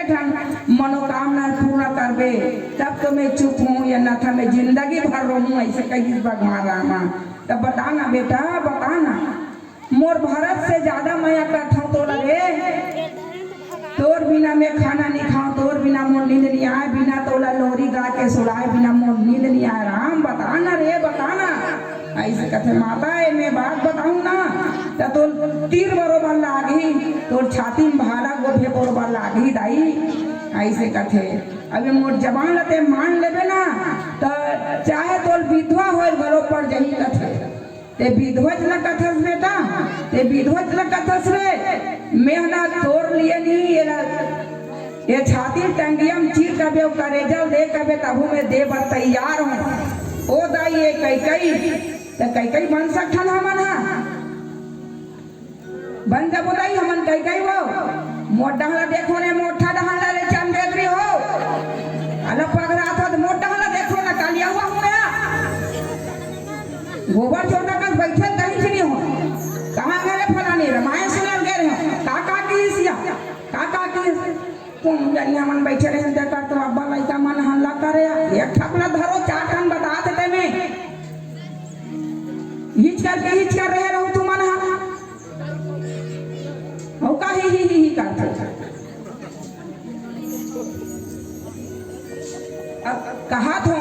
ठन मनोकामना पूर्ण करबे तब तो मैं चुप हूँ या न था मैं जिंदगी भर रहूँ ऐसे कही भगवान रामा। तब बताना बेटा बताना मोर भारत से ज्यादा मैं करता हूँ तो लगे तोर बिना मैं खाना नहीं खाऊं तोर बिना मोर नींद नहीं आए बिना तोला लोरी गा के सुलाए बिना मोर नींद नहीं आए राम बताना रे बताना। ऐसे कथे माता है मैं बात बताऊं ना तो तीर बरोबर लागी तोर छाती में भाला गोभे बरोबर लागी दाई। ऐसे कथे अभी मोर जबान लते मान लेबे ना तो चाहे तोर विधवा हो घरों पड़ जही कथे ते विधवच ल कथस बेटा ते विधवच ल कथस रे मेहनत तोड़ लिए नहीं ये छाती टंगियम चीर कबे करेजल दे कबे तबू में दे बर तैयार हूँ ओ दाई ये कई तो कई बन सकठन हमन हा बन जब दाई हमन कई वो मोट डहला देखो ने मोटा डहला रे चंदेद्री हो अलग पगड़ा था तो मोट डहला देखो ना कालिया हुआ हूँ मैं गोबर छोटा कर बैठे कहीं से नहीं हो कहाँ गए फलानी रामायण सुनल गए रहे काका की सिया काका की तुम जनिया मन बैठे रहे देखा तो अब्बा लइका मन हल्ला करे एक ठपला धरो चार टन बता देते मैं हिच कर रहे रहूं तुम मन हो का ही करते कहा तो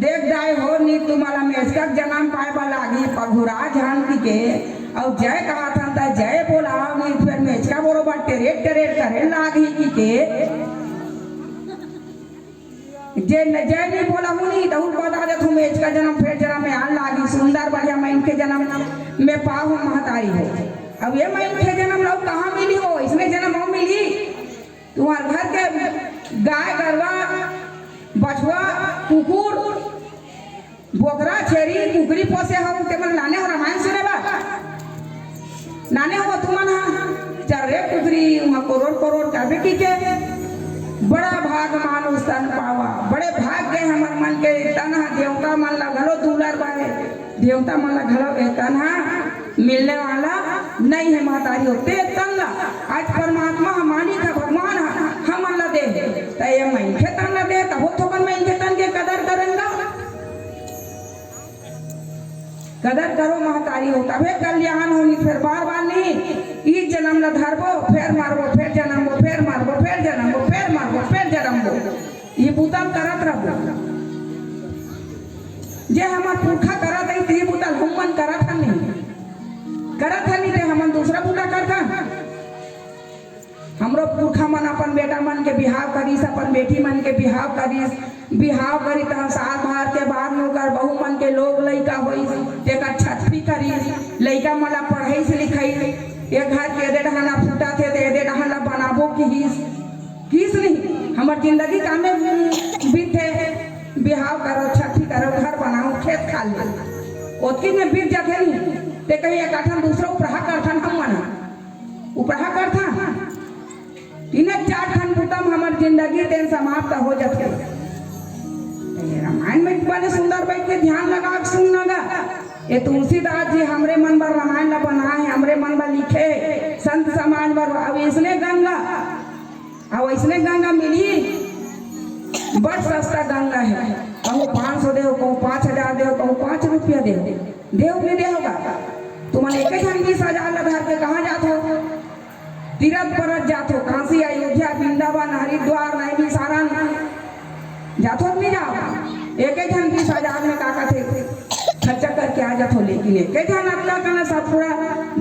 देख जाए हो नी तुम्हारा मेचका जन्म पाए वाला आगे पघुरा जानकी के और जय कहा था ता जय बोला नी फिर मेचका बरोबर टेरेट करे लागी की के जे न जय नहीं बोला हुनी तो उन बता दे तुम मेचका जन्म फिर जन्म में आन लागी सुंदर बढ़िया मैं इनके जन्म में पाहु महतारी हो। अब ये मैं इनके जन्म लोग कहाँ मिली हो इसमें जन्म हो मिली तुम्हारे घर के गाय गरवा बछवा कुकुर बोकरा छेरी कुकरी पोसे हम ते मन लाने हो रामायण सुने बा नाने हो तुमन हा चारे कुकरी करोड़ काबे की के बड़ा भाग मानुष तन पावा बड़े भाग गए हमर मन के तनहा देवता मन ला घलो दुलार बारे देवता मन ला घलो ए तनहा मिलने वाला नहीं है महतारी होते तनला आज परमात्मा हमारी का भगवान हमन ला दे तो ये मैं के तन ला दे तो तो मैं इनके तन के कदर करेंगा कदर करो महतारी हो तबे कल्याण होनी फिर बार नहीं ई जन्म ला धरबो फिर मारबो फिर जन्मबो फिर मारबो फिर जन्मबो फिर मारबो फिर जन्मबो ये बुतल करत रहबो जे हमार पुरखा करत है ती बुतल हमन करत नहीं ते हमन दूसरा बुता करता हमरो पुरखा मन अपन बेटा मन के बिहाव करीस अपन बेटी मन के बिहाव करी त साल भर के बाद नौकर बहू मन के लोग लइका होई तेकर छठवी करी लइका मन पढ़ाई से लिखाई ये घर के दे ढहना फूटा थे दे ढहना बनाबो किस नहीं हमर जिंदगी कामे बीते बिहाव करो छठी करो घर बनाओ खेत खा ले ओतकी में बीत जाते नहीं ते कहीं एक आठन दूसरा उपराहा करथन हम मन उपराहा करथन इन्हें चार ठन बुतम हमार जिंदगी तेन समाप्त हो जाते रामायण में बड़े सुंदर बैठ के ध्यान लगा सुनना ये तुलसीदास जी हमरे मन पर रामायण ला बनाए हमरे मन पर लिखे संत समाज पर अब इसने गंगा मिली बड़ सस्ता गंगा है कहूँ 500 दे कहूँ 5000 दे कहूँ 5 रुपया दे भी दे होगा तुम्हारे एक 20,000 लगा के कहाँ जाते हो तीर्थ पर जाते हो काशी अयोध्या वृंदावन हरिद्वार नैनी सारण जातो नहीं जाओ एक 20,000 में का थे खर्चा करके आ जातो लेकिन एक अल्लाह का ना सब पूरा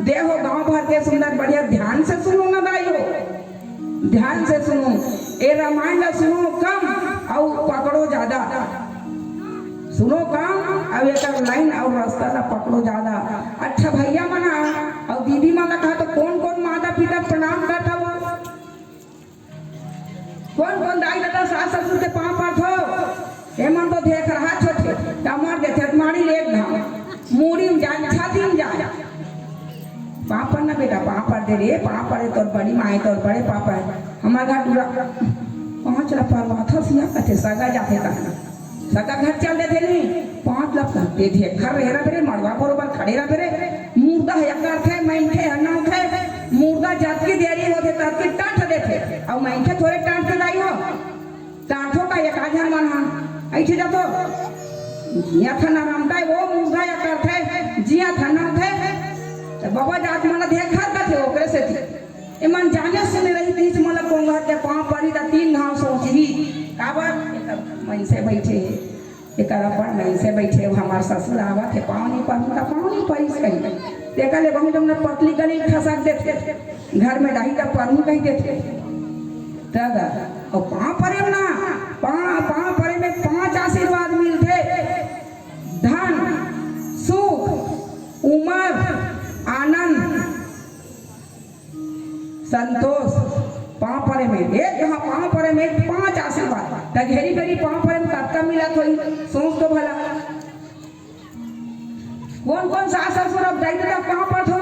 दे हो गाँव भर के सुंदर बढ़िया ध्यान से सुनो ना दाई हो ध्यान से सुनो ये रामायण ला सुनो कम और पकड़ो ज्यादा सुनो कम अब एक लाइन और रास्ता ला पकड़ो ज्यादा। अच्छा भैया मना और दीदी मना कहा तो कौन माता पिता प्रणाम करता हो कौन दाई दादा सास ससुर के पाँव पड़ो हेमन तो देख रहा छोटे टमार देते मारी ले मूड़ी में जाए छाती में जाए पापा ना बेटा पापा दे रे पापा रे तोर बड़ी माए तोर बड़े पापा हमारा घर पूरा 5 लाख परवाथा सिया कथे सगा जाते कहना सगा घर चल देते नहीं 5 लाख दे दिए घर रह रहा बेरे मड़वा बरोबर खड़े रहा बेरे मुर्दा है कर थे मैं थे हन्ना थे मुर्दा जात की देरी होते तब की टट देते और मैं थे थोड़े टाँट के दाई हो टाँठो का एक आधार मन हाँ ऐसे जातो जिया था ना रामताई वो मुर्गा या करते जिया था ना थे तो बाबा जात मला देखा का थे ओकरे से थी मन जाने सुने रही थी मला कोंघर के पाँव पड़ी था 3 घाव सोच ही काबर मन से बैठे एक अपन नहीं से बैठे हमारे ससुर आवा थे पाँव नहीं परिस कहीं देखा ले बहु तुमने पतली गली खसक देते घर में डाही का पढ़ू कहीं देते तब और पाँव परे ना पाँव परे में 5 आशीर्वाद मिलते धन सुख उमर आनंद संतोष पाँव परे में एक हाँ पाँव परे में 5 आशीर्वाद त घेरी घेरी पाँव परे में कब मिला थोड़ी सोच तो भला कौन सास ससुर अब दाई दादा पाँव पर थो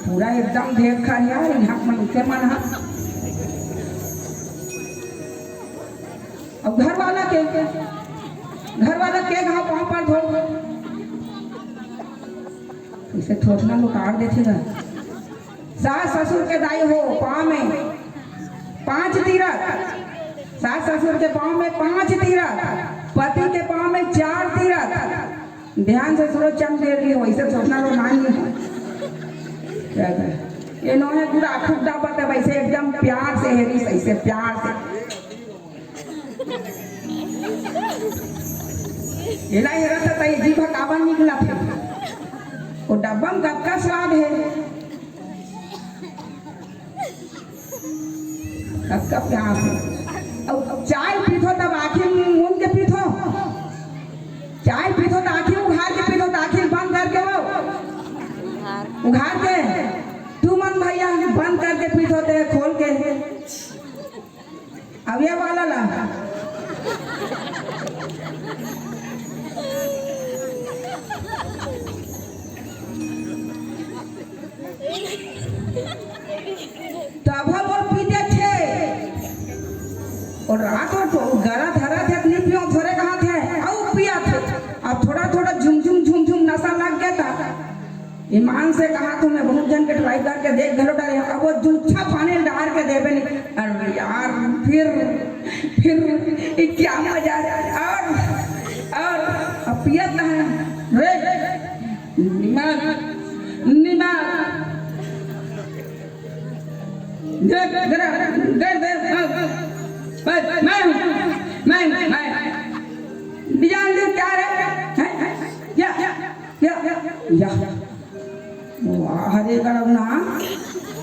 पूरा एकदम देख खा यार यहाँ मन से मन हाँ अब घर वाला के घाव पाँव पर धो इसे थोड़ा लुकार देते ना सास ससुर के दाई हो पाँव में 5 तीरथ सास ससुर के पाँव में 5 तीरथ पति के पाँव में 4 तीरथ ध्यान से सुनो चम दे रही हो ऐसे सोचना लो मान नहीं क्या ये नौने पूरा खुदा पता वैसे एकदम प्यार से हेरी ऐसे प्यार से इला ये रहता था ये जीभा काबा निकला थे वो डब्बा में कब का स्वाद है कब प्यार है अब चाय पीथो तब आखिर मुंह के पीथो चाय पीथो तो आखिर उघार के पीथो तो आखिर बंद करके वो उघार के तू मन भैया बंद करके पीथो ते खोल के अब ये वाला ला तब वो पीते थे और रात को गरा धरा थे नहीं पियो थोड़े कहाँ थे और पिया थे अब थोड़ा झुम नशा लग गया था ईमान से कहा तो मैं बहुत जन के ट्राई करके देख घलो डाले अब वो जूठा पानी डाल के देवे नहीं अरे यार फिर क्या मजा और अब पियत है रे निमा मैं जान दे क्या रे या हरे गरम ना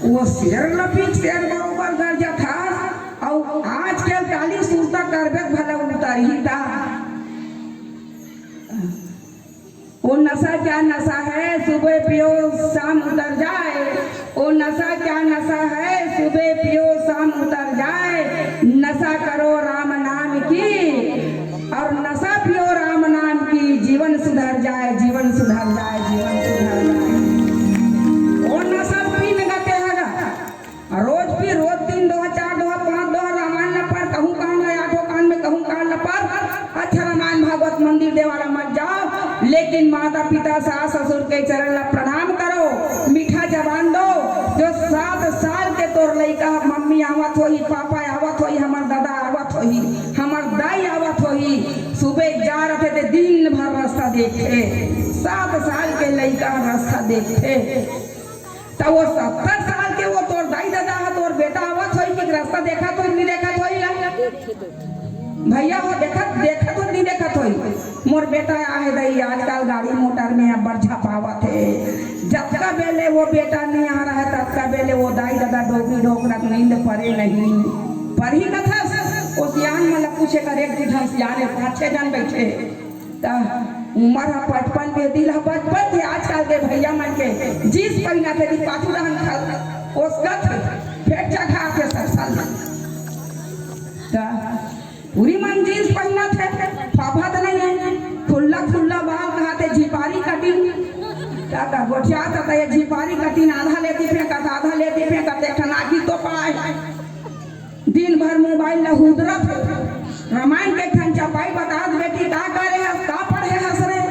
वो शेर लपीट शेर बरोबर कर जा था और आज के काली सूता करबे भला उतार ही था वो नशा क्या नशा है सुबह पियो शाम उतर जाए वो नशा क्या नशा है सुबह पियो शाम उतर जाए नशा करो राम नाम की और नशा पियो राम नाम की जीवन सुधर जाए जीवन सुधर जाए जीवन सुधर जाए वो नशा पीने का कहेगा रोज पी रोज 3 दोहा 4 दोहा 5 दोहा रामायण न पढ़ कहूँ कान न 8 कान में कहूँ कान न पढ़ अच्छा रामायण भागवत मंदिर देवाला मत जाओ लेकिन माता पिता सास ससुर के चरण ला प्रणाम करो मीठा जबान दो जो 7 साल के तोर लइका मम्मी आवत होई पापा आवत होई हमर दादा आवत होई हमर दाई आवत होई सुबह जा रहे थे दिन भर रास्ता देखे 7 साल के लइका रास्ता देखे तो वो 70 साल के वो तोर दाई दादा तोर बेटा आवत होई कि रास्ता देखा तो नहीं देखा तो भैया वो देखा तो नहीं देखा तो मोर बेटा आए दई आजकल गाड़ी मोटर में अबर झपावत है जब का बेले वो बेटा नहीं आ रहा है तब का बेले वो दाई दादा डोगी ढोकरक नींद पड़े नहीं पढ़ी न था वो सियान मतलब पूछे कर एक दिन सियाने 5-6 जन बैठे उम्र है 55 के दिल है 55 के आजकल के भैया मन के जीस पहिना थे पाछू रहन खा ओसगत फेट जगह के सब पूरी मन जींस पहना थे फाफा तो नहीं है खुल्ला बाल कहा थे झिपारी कटिंग क्या गोठिया था ये झिपारी कटिंग आधा लेती फेंका आधा लेती फेंका देखना की तो पाए दिन भर मोबाइल न हुदरा थे रामायण के खन चपाई बता बेटी का करे हस का पढ़े हस रे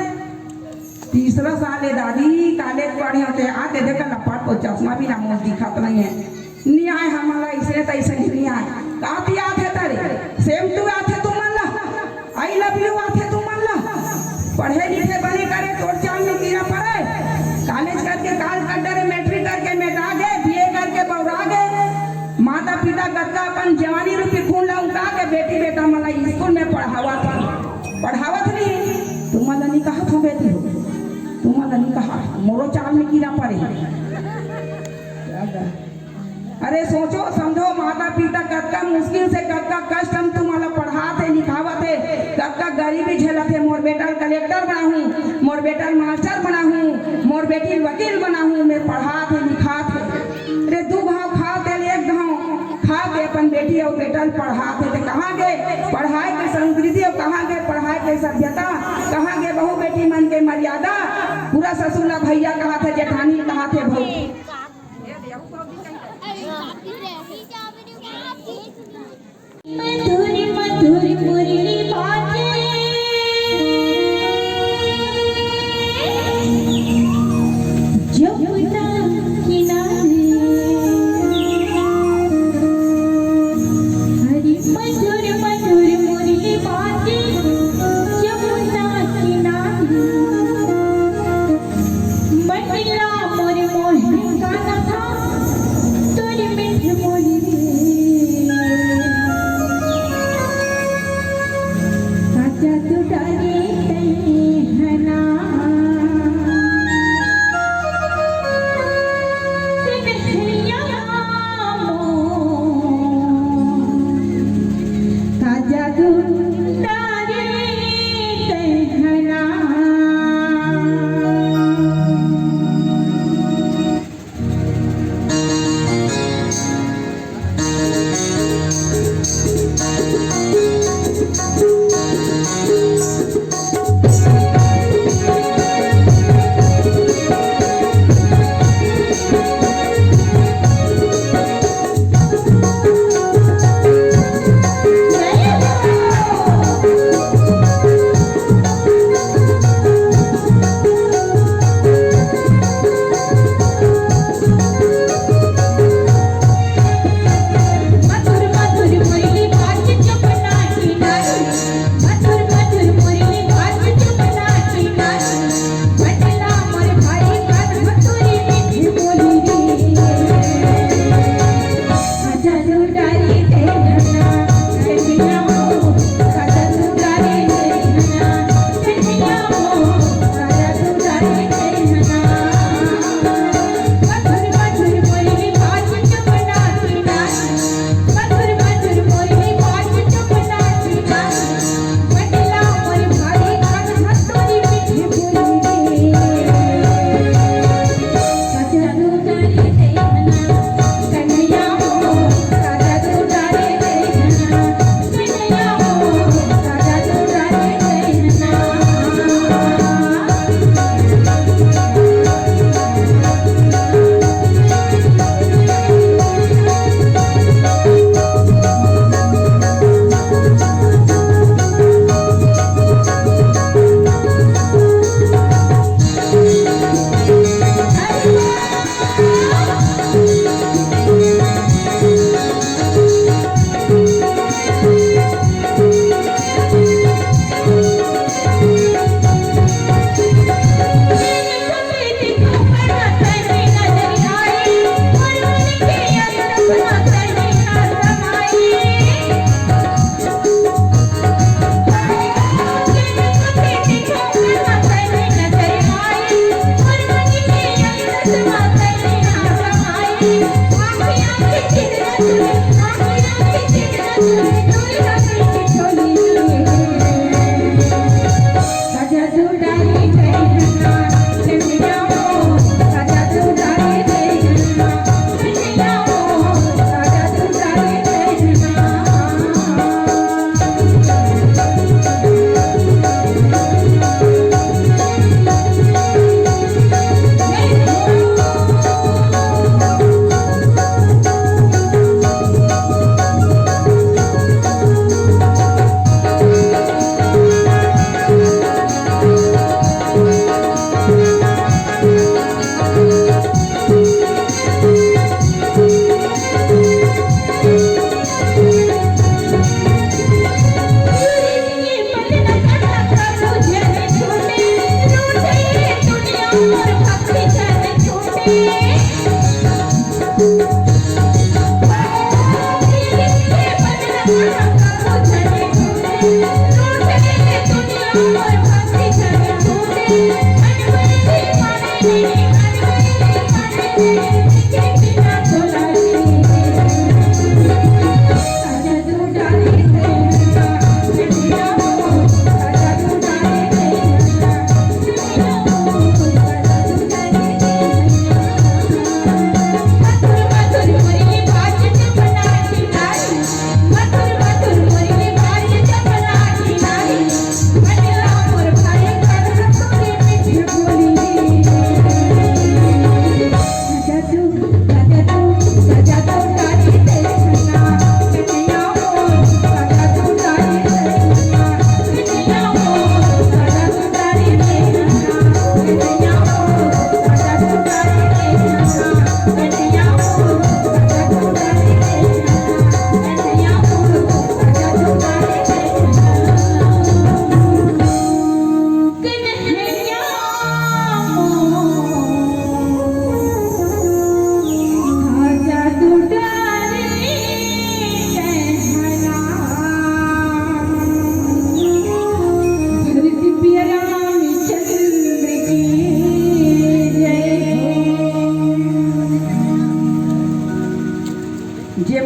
3रा साल दादी कॉलेज पढ़े होते आते देखा लपाट को चश्मा भी ना मुंह दिखा तो नहीं है नहीं आए हमारा इसने तैसे नहीं आए काती आते तारे सेम टू आते तुम मल्ला आई लव यू आते तुम मल्ला पढ़े लिखे बने करे तोड़ चाल में कीड़ा पड़े कॉलेज करके काल कर डरे मैट्रिक करके मेटा गए बीए करके बौरा गए माता पिता गद्दा अपन जवानी रूपी खून लौका के बेटी बेटा मला स्कूल में पढ़ावत नहीं तुम मला नहीं कहा था बेटी हो तुम मला नहीं कहा मोरो चाल में कीड़ा पड़े अरे सोचो समझो माता पिता कत्का मुश्किल से कत्का कष्ट हम तुम्हारा पढ़ाते लिखावते कत्का गरीबी झेलते मोर बेटा कलेक्टर बना हूँ मोर बेटा मास्टर बना हूँ मोर बेटी वकील बना हूँ मैं पढ़ाते लिखाते अरे दू घाव खाते एक घाव खा के अपन बेटी और बेटा पढ़ाते थे कहाँ गए पढ़ाई के संस्कृति और कहाँ गए पढ़ाई के सभ्यता कहाँ गए बहू बेटी मन के मर्यादा पूरा ससुर भैया कहा थे जेठानी कहा थे भाई मधुर मधुर मुरली बाजे जमुना किनारे हरी मधुर मधुर मुरली बाजे जमुना किनारे मंडला मोर मोहन गाना था तोरी मीठ बोली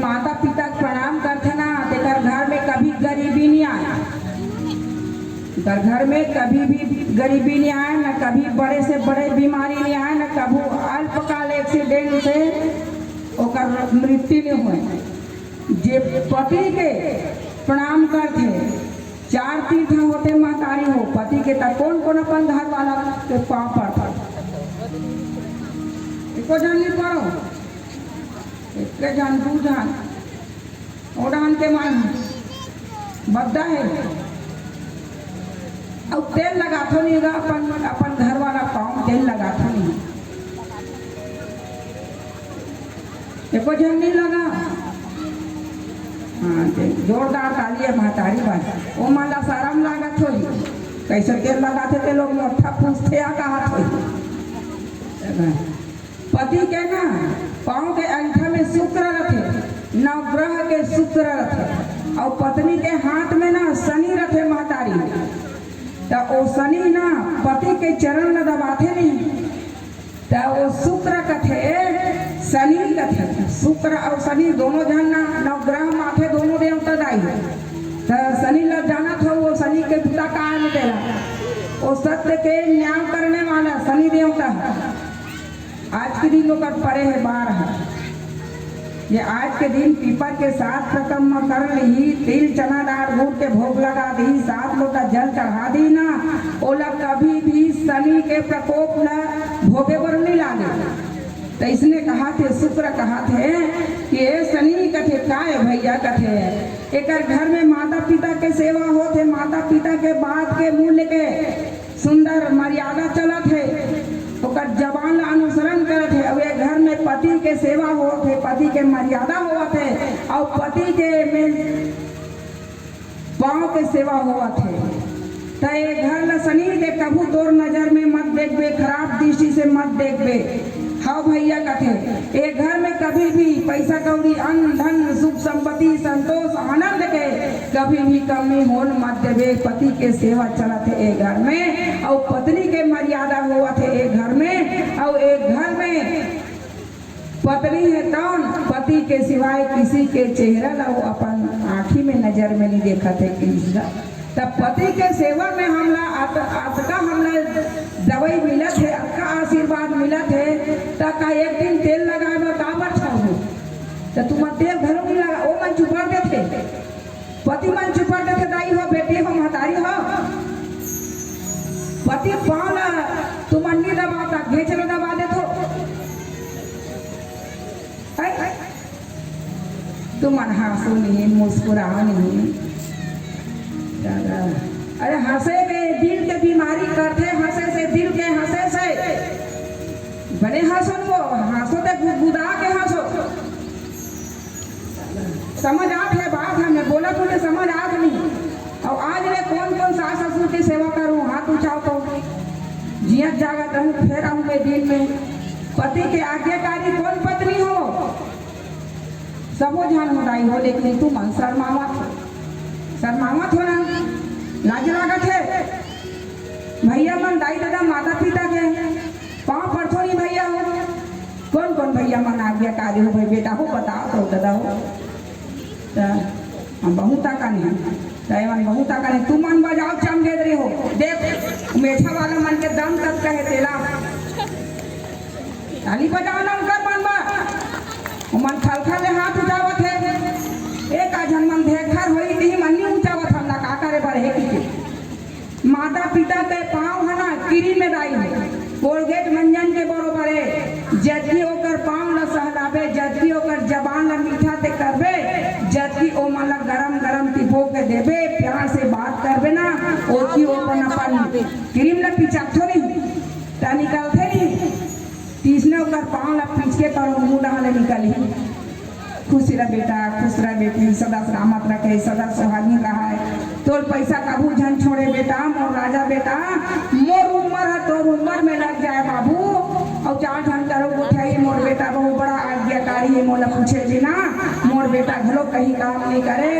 माता पिता के प्रणाम करथे ना तेकर घर में कभी गरीबी नहीं आए, तेकर घर में कभी भी गरीबी नहीं आए, न कभी बड़े से बड़े बीमारी नहीं आए, न कभी अल्पकाल एक्सीडेंट से ओकर मृत्यु नहीं हुए। जे पति के प्रणाम करथे, चार तीर्थ होते महतारी हो पति के तक कौन कौन अपन घर वाला के पाँव पड़ता एको जान नहीं पाओ, एक जान दू जान ओडान के मान बद्दा है और तेल लगाथो नहीं गा अपन घर वाला पाँव तेल लगाथो नहीं, एको जन नहीं लगा। हाँ जोरदार ताली है महतारी बात वो माला शरम लागत हो कैसे तेल लगाते थे लोग मोटा पूछते या कहा थे। पति के ना पाँव के अंगूठा में शुक्र रखे, नवग्रह के शुक्र रखे और पत्नी के हाथ में ना शनि रखे महतारी, तो वो शनि ना पति के चरण में दबाते नहीं, तो वो शुक्र कथे शनि कथे, शुक्र और शनि दोनों जन ना नवग्रह माथे दोनों देवता दाई, तो शनि लग जाना था वो शनि के पिता कहा में देला, वो सत्य के न्याय करने वाला शनि देवता है। आज के दिन लोग परे है बार है, ये आज के दिन पीपर के साथ प्रकम कर ली, तिल चना दाल गुड़ के भोग लगा दी, 7 लोटा जल चढ़ा दी ना, ओला कभी भी शनि के प्रकोप न भोगे पर नहीं लागे। तो इसने कहा थे शुक्र कहा थे कि ये शनि कथे का है भैया कथे एक घर में माता पिता के सेवा होते, माता पिता के बात के मूल्य के सुंदर मर्यादा चलत है, ओकर जबान अनुसरण करत है, और एक घर में पति के सेवा होत है, पति के मर्यादा होत है और पति के में पाँव के सेवा होत है। तो ये घर ला शनि के कभू तोर नजर में मत देखबे, खराब दृष्टि से मत देखबे। हाँ भैया कथे एक घर में कभी भी पैसा कौड़ी अन्न धन सुख संपत्ति संतोष आनंद के कभी भी कमी होन मत देवे। पति के सेवा चलत है एक घर में और पत्नी के मर्यादा हुआ थे एक घर में, और एक घर में पत्नी है कौन पति के सिवाय किसी के चेहरा ला वो अपन आँखी में नजर में नहीं देखा थे किसी। तब पति के सेवा में हमला आपका हमला दवाई मिलत है, आपका आशीर्वाद मिलत है, तब का एक दिन तेल लगाए का बचा हो तो तुम तेल घरों में लगा वो मन छुपा देते, पति मन छुपा देते, दाई हो बेटी हो महतारी हो, पति पाँव तुम नहीं दबाता घेचलो दबा दे तो तुम हंसो नहीं मुस्कुराओ नहीं। अरे हंसे में दिल के बीमारी करते, हंसे से दिल के हंसे से बड़े हंसो वो हंसो तो गुदगुदा के हंसो। समझ आत है बात हमें बोला तुझे समझ आत नहीं। और आज मैं कौन कौन सास ससुर की सेवा करूँ, हाथ उठाओ तो जियत जागत रहूँ फिर आऊँ मैं दिन में। पति के आज्ञाकारी कौन पत्नी हो सबो जान होदाई हो, लेकिन तुम शर्मावत हो ना, लाज लागत है। भैया मन दाई दादा माता पिता के पाँव पड़थो नहीं भैया हो, कौन कौन भैया मन आज्ञाकारी हो भाई बेटा हो बताओ तो दादा हो, हम बहुत का नहीं मन बहुत का नहीं, तुम मन बजाओ चमगेद रही हो। देख मेठा वाला मन के दम तक कहे तेला ताली बजाओ ना उनका मन मन खलखल हाथ उठावत है, एक आजन मन देखर होई नहीं मन्नी उठावत हम ना का करे बढ़े की। माता पिता के पाँव है ना किरी में दाई है, कोलगेट मंजन के बरोबर है, जबकि ओकर पाँव न सहलावे, जबकि ओकर जबान न मीठा ते करबे, जबकि ओ मन गरम गरम टिपो के देबे, प्यार से बात करबे ना ओकी ओपन अपन क्रीम न पिचाथो नहीं ता निकलते नहीं, तीसने ओकर पाँव ला पीछ के करो मुँह डाले निकली। खुश रह बेटा खुश रह बेटी, सदा सलामत रखे, सदा सुहागी रहा है, तोर पैसा कबू झन छोड़े बेटा, मोर राजा बेटा, मोर उम्र है तोर उम्र में लग जाए बाबू, और 4 घन करो उठाई, मोर बेटा बहुत बड़ा आज्ञाकारी है, मोला पूछे बिना मोर बेटा घलो कहीं काम नहीं करे,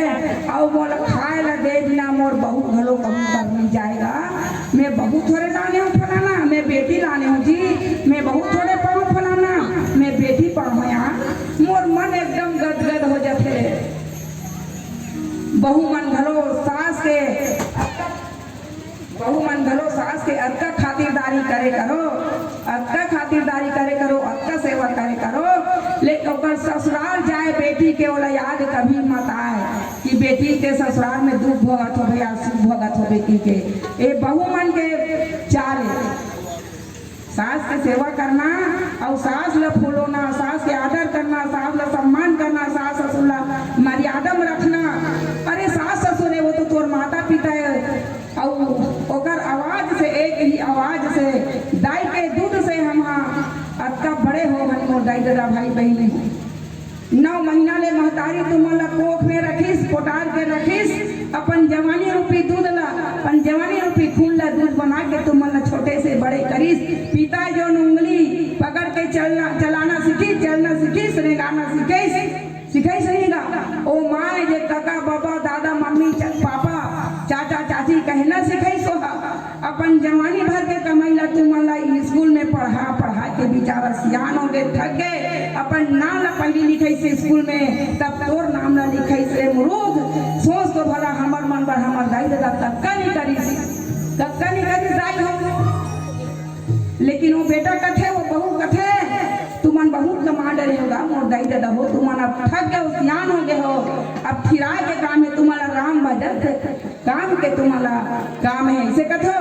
और मोला खाए ला दे बिना मोर बहू घलो कभी कर नहीं जाएगा। मैं बहू थोड़े लाने हूँ फलाना, मैं बेटी लाने हूँ जी, मैं बहू थोड़े पाऊँ फलाना, मैं बेटी पाऊँ यहाँ। मोर मन एकदम गदगद हो जाते बहु मन घलो सास के बहु मन घलो सास के अक्का खातिरदारी करे करो, अक्का खातिरदारी करे करो, अक्का सेवा करे करो। लेकिन ओकर ससुराल जाए बेटी के ओला याद कभी मत आए कि बेटी के ससुराल में दुख भोगत हो या सुख भोगत हो बेटी के। ए बहु मन के चाले सास के सेवा करना और सास ला फूलोना, सास के आदर करना, सास ला सम्मान करना, सास ससुर ला मर्यादा में रखना। अरे सास ससुर है वो तो तोर माता पिता है और ओकर आवाज से एक ही आवाज से दाई के दूध से हम अक्का बड़े हो हन मोर दाई दादा भाई बहन 9 महीना ले महतारी तुमन ला कोख में रखिस, पोटार के रखिस, अपन जवानी रूपी दूध ला, अपन जवानी रूपी खून ला दूध बना के तुमन ला छोटे से बड़े करिस। पिता जो उंगली पकड़ के चलाना सीखी, चलना सीखी, रेंगाना सिखाई सहीगा। ओ माए जे काका बाबा दादा मम्मी पापा चाचा चाची कहना सिखाई सोहा। अपन जवानी भर के कमाई ला तुमन ला स्कूल में पढ़ा के बेचारा सियान हो गए, थक गए, अपन नाम ला पढ़ी लिखाई से स्कूल में, तब तोर नाम ला लिखाई से मुरूख सोच तो भला हमर मन पर हमर दाई दादा तक्का नहीं करी दाई हो। लेकिन वो बेटा कथे वो बहू कथे तुमन बहुत कमांड रहे होगा मोर दाई दादा हो, तुमन अब थक गए हो, सियान हो गए हो, अब फिराए के काम है तुम्हारा, राम भजन काम के तुम्हारा काम है ऐसे कथो।